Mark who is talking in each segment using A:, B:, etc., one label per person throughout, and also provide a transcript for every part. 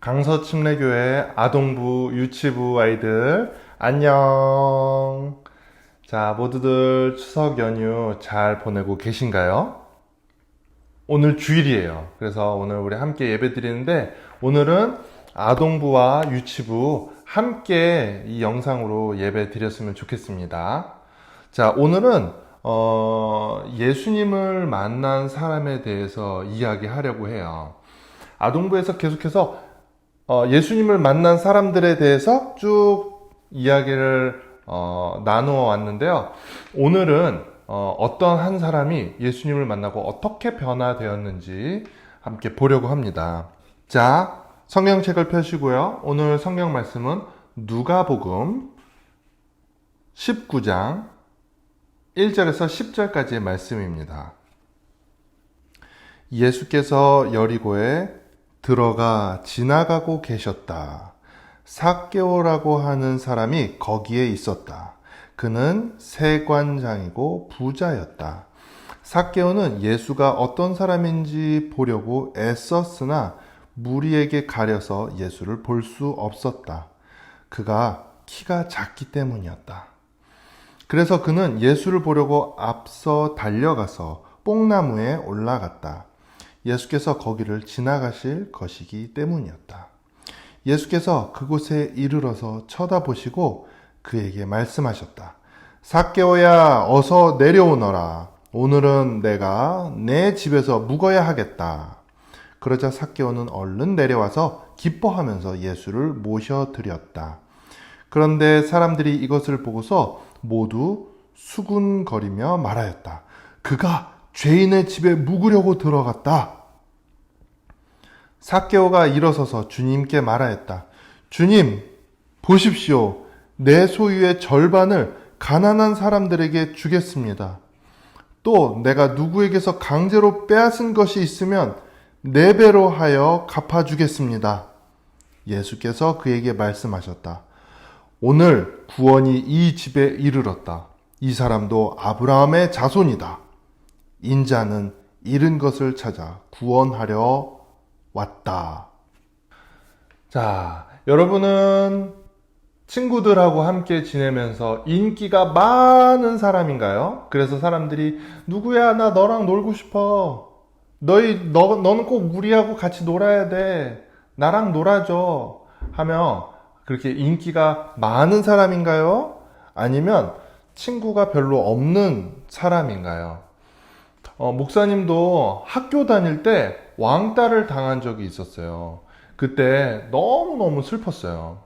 A: 강서침례교회 아동부 유치부 아이들 안녕. 자, 모두들 추석 연휴 잘 보내고 계신가요? 오늘 주일이에요. 그래서 오늘 우리 함께 예배 드리는데, 오늘은 아동부와 유치부 함께 이 영상으로 예배 드렸으면 좋겠습니다. 자, 오늘은 예수님을 만난 사람에 대해서 이야기하려고 해요. 아동부에서 계속해서 예수님을 만난 사람들에 대해서 쭉 이야기를 나누어 왔는데요. 오늘은 어떤 한 사람이 예수님을 만나고 어떻게 변화되었는지 함께 보려고 합니다. 자, 성경책을 펴시고요. 오늘 성경 말씀은 누가복음 19장 1절에서 10절까지의 말씀입니다. 예수께서 여리고에 들어가 지나가고 계셨다. 삭개오라고 하는 사람이 거기에 있었다. 그는 세관장이고 부자였다. 삭개오는 예수가 어떤 사람인지 보려고 애썼으나 무리에게 가려서 예수를 볼 수 없었다. 그가 키가 작기 때문이었다. 그래서 그는 예수를 보려고 앞서 달려가서 뽕나무에 올라갔다. 예수께서 거기를 지나가실 것이기 때문이었다. 예수께서 그곳에 이르러서 쳐다보시고 그에게 말씀하셨다. 삭개오야, 어서 내려오너라. 오늘은 내가 내 집에서 묵어야 하겠다. 그러자 삭개오는 얼른 내려와서 기뻐하면서 예수를 모셔드렸다. 그런데 사람들이 이것을 보고서 모두 수군거리며 말하였다. 그가 죄인의 집에 묵으려고 들어갔다. 삭개오가 일어서서 주님께 말하였다. 주님, 보십시오. 내 소유의 절반을 가난한 사람들에게 주겠습니다. 또 내가 누구에게서 강제로 빼앗은 것이 있으면 4배로 하여 갚아주겠습니다. 예수께서 그에게 말씀하셨다. 오늘 구원이 이 집에 이르렀다. 이 사람도 아브라함의 자손이다. 인자는 잃은 것을 찾아 구원하려 왔다. 자, 여러분은 친구들하고 함께 지내면서 인기가 많은 사람인가요? 그래서 사람들이 누구야, 나 너랑 놀고 싶어. 너는 꼭 우리하고 같이 놀아야 돼. 나랑 놀아줘. 하며 그렇게 인기가 많은 사람인가요? 아니면 친구가 별로 없는 사람인가요? 목사님도 학교 다닐 때 왕따를 당한 적이 있었어요. 그때 너무너무 슬펐어요.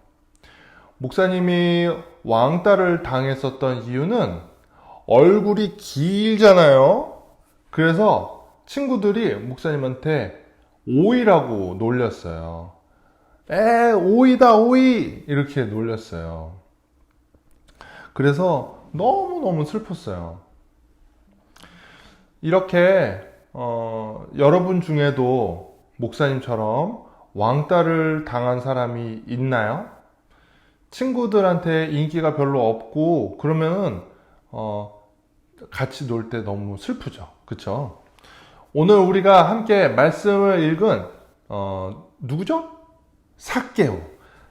A: 목사님이 왕따를 당했었던 이유는 얼굴이 길잖아요. 그래서 친구들이 목사님한테 오이라고 놀렸어요. 오이다, 오이! 이렇게 놀렸어요. 그래서 너무너무 슬펐어요. 이렇게 여러분 중에도 목사님처럼 왕따를 당한 사람이 있나요? 친구들한테 인기가 별로 없고 그러면은 같이 놀 때 너무 슬프죠. 그쵸? 오늘 우리가 함께 말씀을 읽은 누구죠? 삭개오.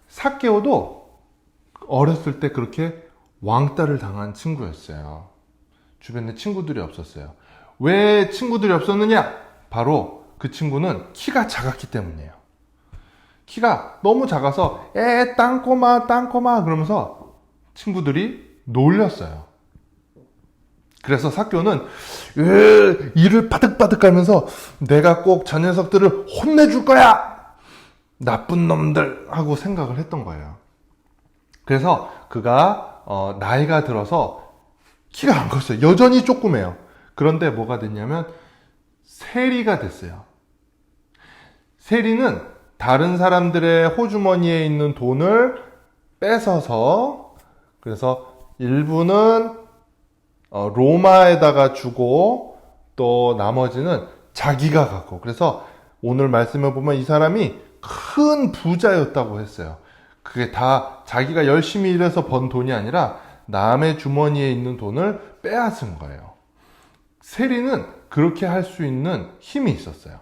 A: 삭개오도 어렸을 때 그렇게 왕따를 당한 친구였어요. 주변에 친구들이 없었어요. 왜 친구들이 없었느냐? 바로 그 친구는 키가 작았기 때문이에요. 키가 너무 작아서 땅꼬마 그러면서 친구들이 놀렸어요. 그래서 삭개오는 이를 바득바득 깔면서 내가 꼭 저 녀석들을 혼내줄 거야! 나쁜 놈들! 하고 생각을 했던 거예요. 그래서 그가 나이가 들어서 키가 안 컸어요. 여전히 조그매요. 그런데 뭐가 됐냐면 세리가 됐어요. 세리는 다른 사람들의 호주머니에 있는 돈을 뺏어서, 그래서 일부는 로마에다가 주고 또 나머지는 자기가 갖고, 그래서 오늘 말씀을 보면 이 사람이 큰 부자였다고 했어요. 그게 다 자기가 열심히 일해서 번 돈이 아니라 남의 주머니에 있는 돈을 빼앗은 거예요. 세리는 그렇게 할 수 있는 힘이 있었어요.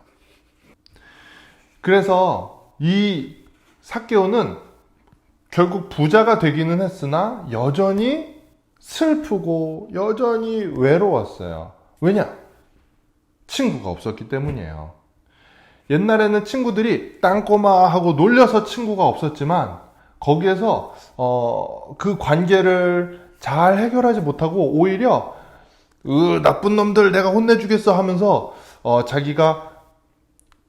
A: 그래서 이 삭개오는 결국 부자가 되기는 했으나 여전히 슬프고 여전히 외로웠어요. 왜냐? 친구가 없었기 때문이에요. 옛날에는 친구들이 땅꼬마 하고 놀려서 친구가 없었지만 거기에서 그 관계를 잘 해결하지 못하고 오히려 나쁜 놈들 내가 혼내주겠어 하면서 자기가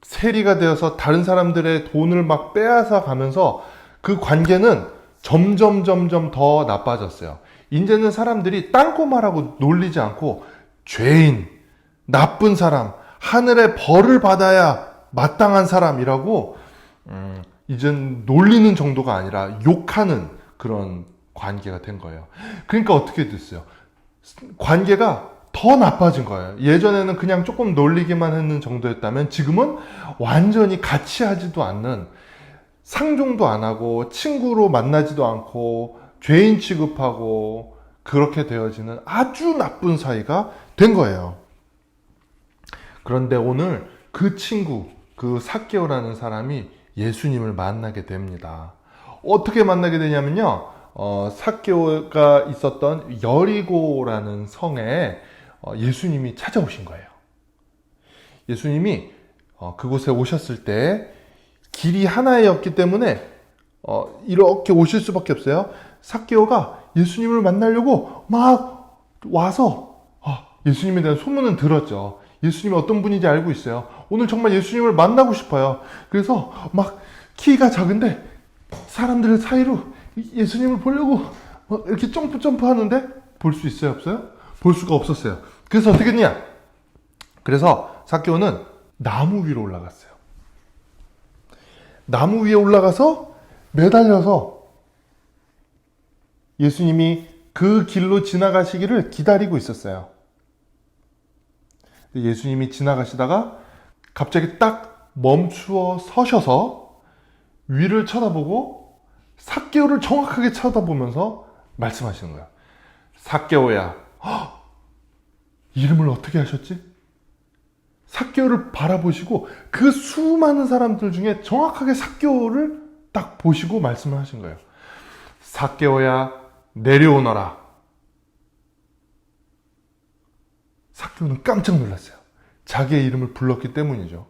A: 세리가 되어서 다른 사람들의 돈을 막 빼앗아 가면서 그 관계는 점점 더 나빠졌어요. 이제는 사람들이 땅꼬마라고 놀리지 않고 죄인, 나쁜 사람, 하늘의 벌을 받아야 마땅한 사람이라고 이젠 놀리는 정도가 아니라 욕하는 그런 관계가 된 거예요. 그러니까 어떻게 됐어요? 관계가 더 나빠진 거예요. 예전에는 그냥 조금 놀리기만 했는 정도였다면 지금은 완전히 같이 하지도 않는, 상종도 안 하고 친구로 만나지도 않고 죄인 취급하고 그렇게 되어지는 아주 나쁜 사이가 된 거예요. 그런데 오늘 그 친구, 그 삭개오라는 사람이 예수님을 만나게 됩니다. 어떻게 만나게 되냐면요, 삭개오가 있었던 여리고라는 성에 예수님이 찾아오신 거예요. 예수님이 그곳에 오셨을 때 길이 하나였기 때문에 이렇게 오실 수밖에 없어요. 삭개오가 예수님을 만나려고 막 와서 예수님에 대한 소문은 들었죠. 예수님이 어떤 분인지 알고 있어요. 오늘 정말 예수님을 만나고 싶어요. 그래서 막 키가 작은데 사람들 사이로 예수님을 보려고 이렇게 점프 하는데 볼 수 있어요, 없어요? 볼 수가 없었어요. 그래서 어떻게 했냐? 그래서 삭개오는 나무 위로 올라갔어요. 나무 위에 올라가서 매달려서 예수님이 그 길로 지나가시기를 기다리고 있었어요. 예수님이 지나가시다가 갑자기 딱 멈추어 서셔서 위를 쳐다보고 삭개오를 정확하게 쳐다보면서 말씀하시는 거예요. 삭개오야, 이름을 어떻게 하셨지? 삭개오를 바라보시고 그 수많은 사람들 중에 정확하게 삭개오를 딱 보시고 말씀을 하신 거예요. 삭개오야, 내려오너라. 삭개오는 깜짝 놀랐어요. 자기의 이름을 불렀기 때문이죠.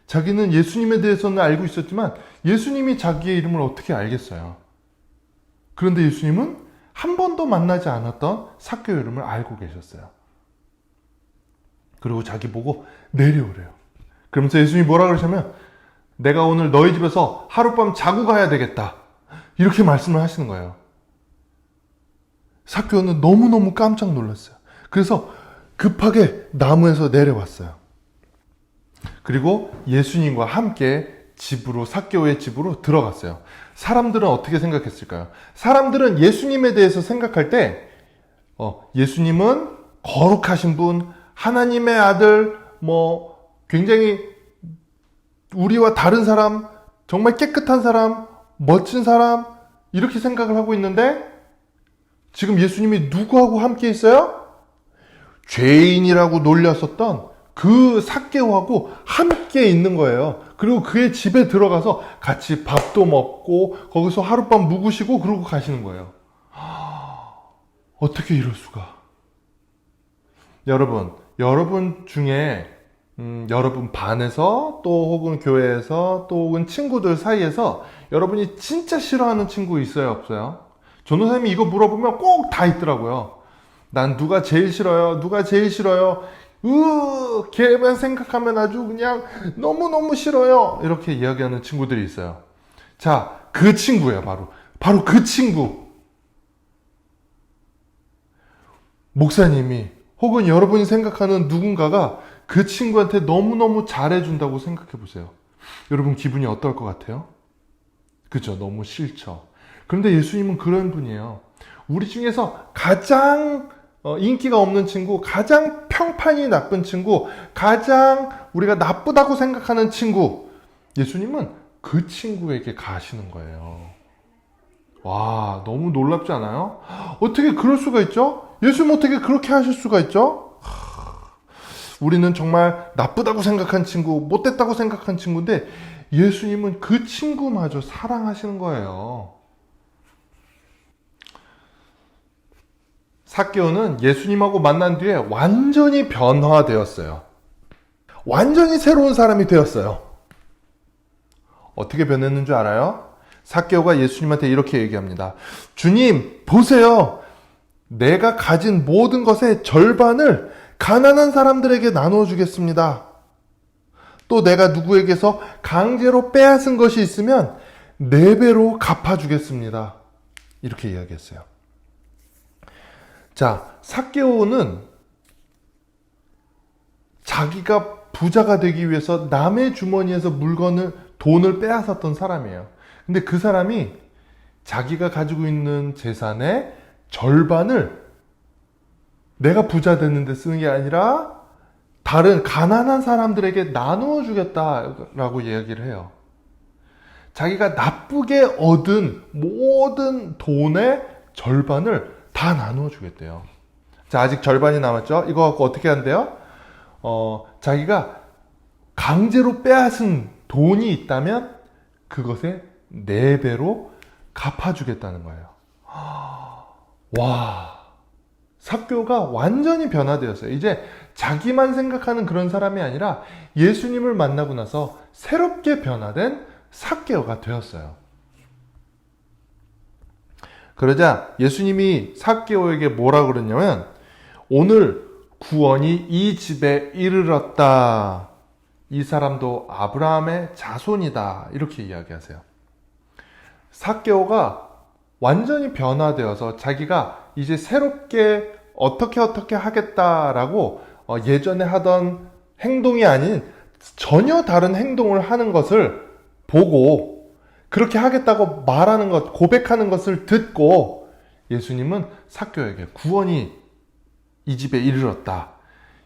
A: 자기는 예수님에 대해서는 알고 있었지만 예수님이 자기의 이름을 어떻게 알겠어요. 그런데 예수님은 한 번도 만나지 않았던 삭개오 이름을 알고 계셨어요. 그리고 자기 보고 내려오래요. 그러면서 예수님이 뭐라 그러시냐면 내가 오늘 너희 집에서 하룻밤 자고 가야 되겠다. 이렇게 말씀을 하시는 거예요. 삭개오는 너무너무 깜짝 놀랐어요. 그래서 급하게 나무에서 내려왔어요. 그리고 예수님과 함께 집으로, 삭개오의 집으로 들어갔어요. 사람들은 어떻게 생각했을까요? 사람들은 예수님에 대해서 생각할 때 예수님은 거룩하신 분, 하나님의 아들, 굉장히 우리와 다른 사람, 정말 깨끗한 사람, 멋진 사람, 이렇게 생각을 하고 있는데 지금 예수님이 누구하고 함께 있어요? 죄인이라고 놀렸었던 그 삭개오하고 함께 있는 거예요. 그리고 그의 집에 들어가서 같이 밥도 먹고 거기서 하룻밤 묵으시고 그러고 가시는 거예요. 어떻게 이럴 수가? 여러분 중에 여러분 반에서 또 혹은 교회에서 또 혹은 친구들 사이에서 여러분이 진짜 싫어하는 친구 있어요, 없어요? 전도사님이 이거 물어보면 꼭 다 있더라고요. 난 누가 제일 싫어요? 누가 제일 싫어요? 걔만 생각하면 아주 그냥 너무너무 싫어요. 이렇게 이야기하는 친구들이 있어요. 자, 그 친구예요, 바로 그 친구. 목사님이 혹은 여러분이 생각하는 누군가가 그 친구한테 너무너무 잘해준다고 생각해 보세요. 여러분 기분이 어떨 것 같아요? 그죠? 너무 싫죠. 그런데 예수님은 그런 분이에요. 우리 중에서 가장 인기가 없는 친구, 가장 평판이 나쁜 친구, 가장 우리가 나쁘다고 생각하는 친구, 예수님은 그 친구에게 가시는 거예요. 와, 너무 놀랍지 않아요? 어떻게 그럴 수가 있죠? 예수님 어떻게 그렇게 하실 수가 있죠? 우리는 정말 나쁘다고 생각한 친구, 못됐다고 생각한 친구인데 예수님은 그 친구마저 사랑하시는 거예요. 삭개오는 예수님하고 만난 뒤에 완전히 변화되었어요. 완전히 새로운 사람이 되었어요. 어떻게 변했는 줄 알아요? 삭개오가 예수님한테 이렇게 얘기합니다. 주님, 보세요. 내가 가진 모든 것의 절반을 가난한 사람들에게 나누어 주겠습니다. 또 내가 누구에게서 강제로 빼앗은 것이 있으면 4배로 갚아주겠습니다. 이렇게 이야기했어요. 자, 삭개오는 자기가 부자가 되기 위해서 남의 주머니에서 돈을 빼앗았던 사람이에요. 근데 그 사람이 자기가 가지고 있는 재산의 절반을 내가 부자 됐는데 쓰는 게 아니라 다른 가난한 사람들에게 나누어 주겠다라고 이야기를 해요. 자기가 나쁘게 얻은 모든 돈의 절반을 다 나누어 주겠대요. 자, 아직 절반이 남았죠? 이거 갖고 어떻게 한대요? 자기가 강제로 빼앗은 돈이 있다면 그것의 4배로 갚아주겠다는 거예요. 와, 삭개오가 완전히 변화되었어요. 이제 자기만 생각하는 그런 사람이 아니라 예수님을 만나고 나서 새롭게 변화된 삭개오가 되었어요. 그러자 예수님이 삭개오에게 뭐라 그러냐면, 오늘 구원이 이 집에 이르렀다. 이 사람도 아브라함의 자손이다. 이렇게 이야기하세요. 삭개오가 완전히 변화되어서 자기가 이제 새롭게 어떻게 하겠다라고 예전에 하던 행동이 아닌 전혀 다른 행동을 하는 것을 보고 그렇게 하겠다고 말하는 것, 고백하는 것을 듣고 예수님은 삭개오에게 구원이 이 집에 이르렀다.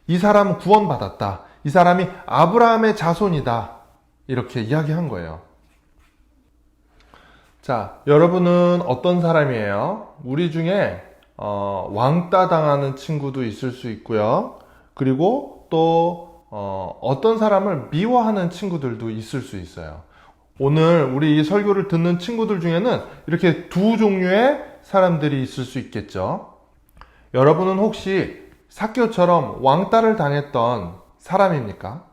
A: 이 사람은 구원받았다. 이 사람이 아브라함의 자손이다. 이렇게 이야기한 거예요. 자, 여러분은 어떤 사람이에요? 우리 중에 왕따 당하는 친구도 있을 수 있고요. 그리고 또 어떤 사람을 미워하는 친구들도 있을 수 있어요. 오늘 우리 이 설교를 듣는 친구들 중에는 이렇게 두 종류의 사람들이 있을 수 있겠죠. 여러분은 혹시 삭개오처럼 왕따를 당했던 사람입니까?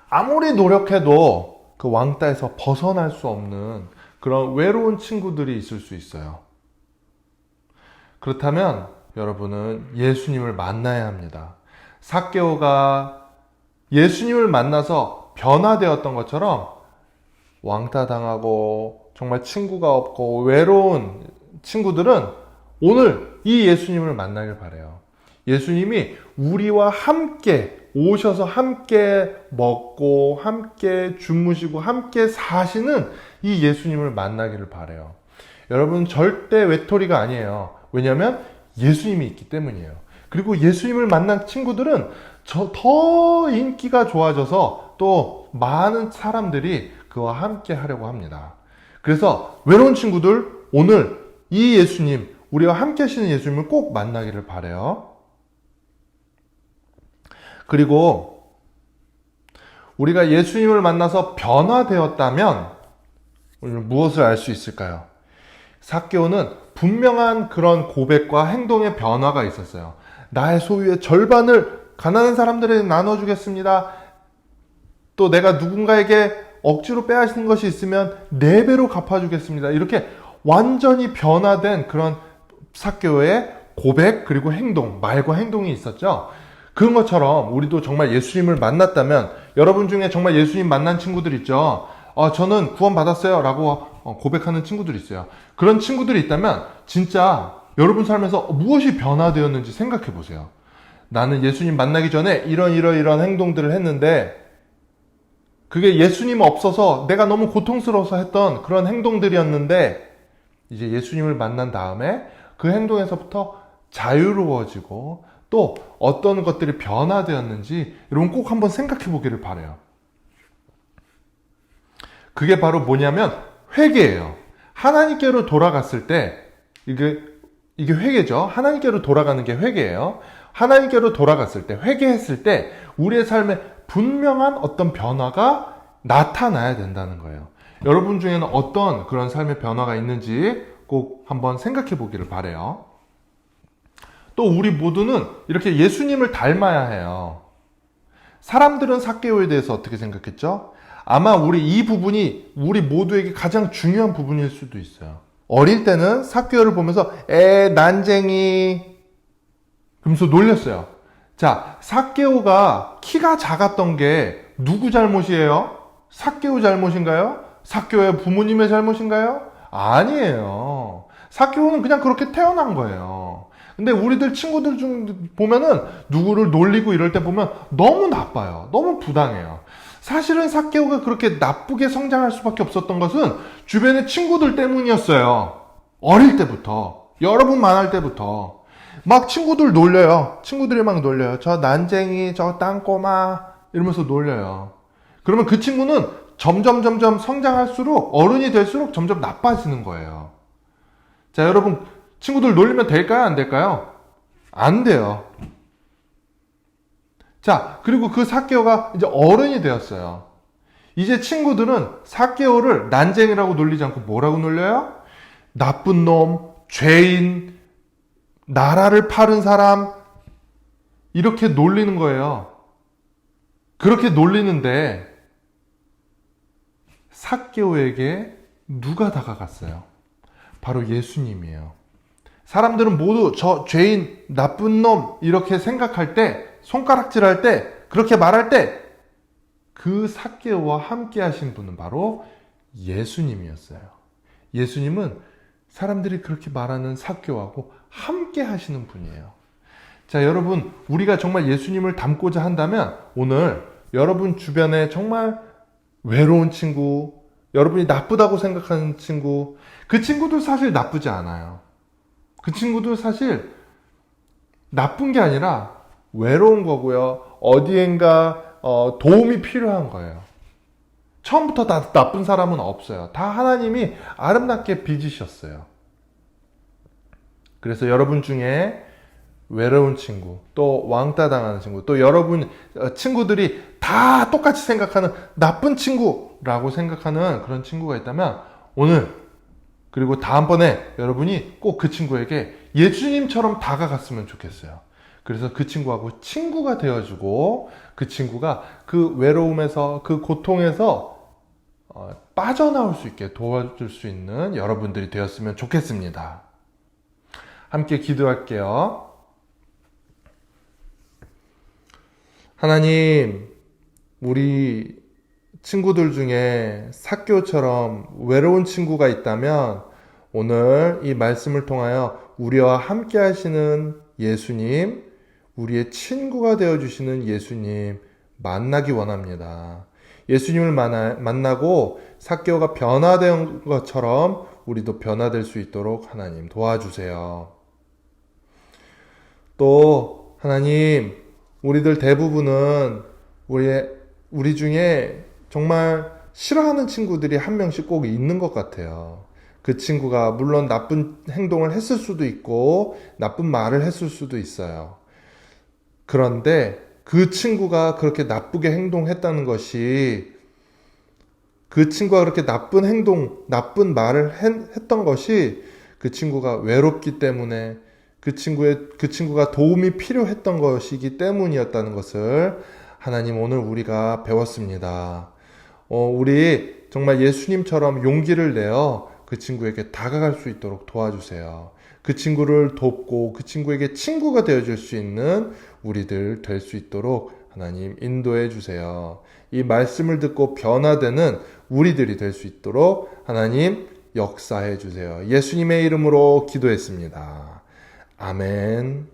A: 아무리 노력해도 그 왕따에서 벗어날 수 없는 그런 외로운 친구들이 있을 수 있어요. 그렇다면 여러분은 예수님을 만나야 합니다. 삭개오가 예수님을 만나서 변화되었던 것처럼 왕따 당하고 정말 친구가 없고 외로운 친구들은 오늘 이 예수님을 만나길 바라요. 예수님이 우리와 함께 오셔서 함께 먹고 함께 주무시고 함께 사시는 이 예수님을 만나기를 바라요. 여러분, 절대 외톨이가 아니에요. 왜냐하면 예수님이 있기 때문이에요. 그리고 예수님을 만난 친구들은 더 인기가 좋아져서 또 많은 사람들이 그와 함께 하려고 합니다. 그래서 외로운 친구들, 오늘 이 예수님, 우리와 함께 하시는 예수님을 꼭 만나기를 바라요. 그리고 우리가 예수님을 만나서 변화되었다면 오늘 무엇을 알 수 있을까요? 삭개오는 분명한 그런 고백과 행동의 변화가 있었어요. 나의 소유의 절반을 가난한 사람들에게 나눠주겠습니다. 또 내가 누군가에게 억지로 빼앗은 것이 있으면 4배로 갚아주겠습니다. 이렇게 완전히 변화된 그런 삭개오의 고백 그리고 행동, 말과 행동이 있었죠. 그런 것처럼 우리도 정말 예수님을 만났다면, 여러분 중에 정말 예수님 만난 친구들 있죠. 저는 구원받았어요 라고 고백하는 친구들이 있어요. 그런 친구들이 있다면 진짜 여러분 삶에서 무엇이 변화되었는지 생각해 보세요. 나는 예수님 만나기 전에 이런 행동들을 했는데 그게 예수님 없어서 내가 너무 고통스러워서 했던 그런 행동들이었는데 이제 예수님을 만난 다음에 그 행동에서부터 자유로워지고 또 어떤 것들이 변화되었는지 여러분 꼭 한번 생각해 보기를 바라요. 그게 바로 뭐냐면 회개예요. 하나님께로 돌아갔을 때 이게 회개죠. 하나님께로 돌아가는 게 회개예요. 하나님께로 돌아갔을 때, 회개했을 때 우리의 삶에 분명한 어떤 변화가 나타나야 된다는 거예요. 여러분 중에는 어떤 그런 삶의 변화가 있는지 꼭 한번 생각해 보기를 바라요. 또 우리 모두는 이렇게 예수님을 닮아야 해요. 사람들은 삭개오에 대해서 어떻게 생각했죠? 아마 이 부분이 우리 모두에게 가장 중요한 부분일 수도 있어요. 어릴 때는 삭개오를 보면서 난쟁이 그러면서 놀렸어요. 자, 삭개오가 키가 작았던 게 누구 잘못이에요? 삭개오 잘못인가요? 삭개오의 부모님의 잘못인가요? 아니에요. 삭개오는 그냥 그렇게 태어난 거예요. 근데 우리들 친구들 중 보면은 누구를 놀리고 이럴 때 보면 너무 나빠요. 너무 부당해요. 사실은 삭개오가 그렇게 나쁘게 성장할 수밖에 없었던 것은 주변의 친구들 때문이었어요. 어릴 때부터. 여러분 만날 때부터. 막 친구들 놀려요. 친구들이 막 놀려요. 저 난쟁이, 저 땅꼬마 이러면서 놀려요. 그러면 그 친구는 점점 성장할수록 어른이 될수록 점점 나빠지는 거예요. 자, 여러분 친구들 놀리면 될까요? 안 될까요? 안 돼요. 자, 그리고 그 삭개오가 이제 어른이 되었어요. 이제 친구들은 삭개오를 난쟁이라고 놀리지 않고 뭐라고 놀려요? 나쁜 놈, 죄인, 나라를 파는 사람 이렇게 놀리는 거예요. 그렇게 놀리는데 삭개오에게 누가 다가갔어요? 바로 예수님이에요. 사람들은 모두 저 죄인, 나쁜 놈 이렇게 생각할 때, 손가락질할 때, 그렇게 말할 때 그 삭개오와 함께 하신 분은 바로 예수님이었어요. 예수님은 사람들이 그렇게 말하는 삭개오하고 함께 하시는 분이에요. 자, 여러분, 우리가 정말 예수님을 닮고자 한다면 오늘 여러분 주변에 정말 외로운 친구, 여러분이 나쁘다고 생각하는 친구, 그 친구도 사실 나쁘지 않아요. 그 친구도 사실 나쁜 게 아니라 외로운 거고요. 어디엔가 도움이 필요한 거예요. 처음부터 다 나쁜 사람은 없어요. 다 하나님이 아름답게 빚으셨어요. 그래서 여러분 중에 외로운 친구, 또 왕따 당하는 친구, 또 여러분 친구들이 다 똑같이 생각하는 나쁜 친구라고 생각하는 그런 친구가 있다면 오늘 그리고 다음번에 여러분이 꼭 그 친구에게 예수님처럼 다가갔으면 좋겠어요. 그래서 그 친구하고 친구가 되어주고 그 친구가 그 외로움에서 그 고통에서 빠져나올 수 있게 도와줄 수 있는 여러분들이 되었으면 좋겠습니다. 함께 기도할게요. 하나님, 우리 친구들 중에 삭개오처럼 외로운 친구가 있다면 오늘 이 말씀을 통하여 우리와 함께 하시는 예수님, 우리의 친구가 되어주시는 예수님 만나기 원합니다. 예수님을 만나고 삭개오가 변화된 것처럼 우리도 변화될 수 있도록 하나님 도와주세요. 또 하나님, 우리들 대부분은 우리 중에 정말 싫어하는 친구들이 한 명씩 꼭 있는 것 같아요. 그 친구가 물론 나쁜 행동을 했을 수도 있고 나쁜 말을 했을 수도 있어요. 그런데 그 친구가 그렇게 나쁘게 행동했다는 것이, 그 친구가 그렇게 나쁜 행동, 나쁜 말을 했던 것이 그 친구가 외롭기 때문에 그 친구가 도움이 필요했던 것이기 때문이었다는 것을 하나님 오늘 우리가 배웠습니다. 우리 정말 예수님처럼 용기를 내어 그 친구에게 다가갈 수 있도록 도와주세요. 그 친구를 돕고 그 친구에게 친구가 되어줄 수 있는 우리들 될 수 있도록 하나님 인도해 주세요. 이 말씀을 듣고 변화되는 우리들이 될 수 있도록 하나님 역사해 주세요. 예수님의 이름으로 기도했습니다. 아멘.